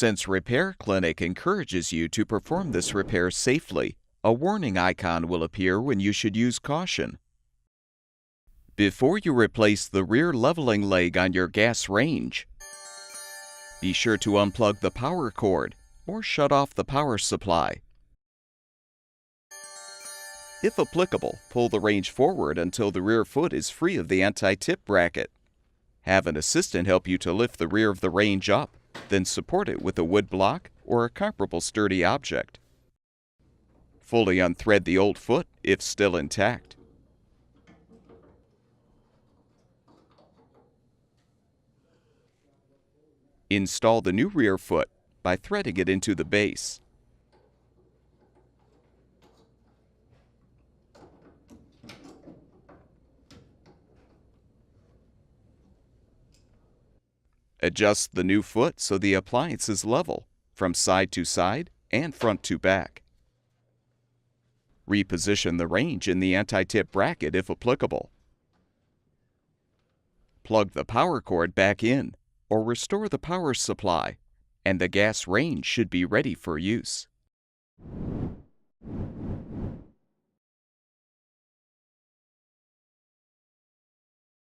Since Repair Clinic encourages you to perform this repair safely, a warning icon will appear when you should use caution. Before you replace the rear leveling leg on your gas range, be sure to unplug the power cord or shut off the power supply. If applicable, pull the range forward until the rear foot is free of the anti-tip bracket. Have an assistant help you to lift the rear of the range up, then support it with a wood block or a comparable sturdy object. Fully unthread the old foot if still intact. Install the new rear foot by threading it into the base. Adjust the new foot so the appliance is level, from side to side and front to back. Reposition the range in the anti-tip bracket if applicable. Plug the power cord back in, or restore the power supply, and the gas range should be ready for use.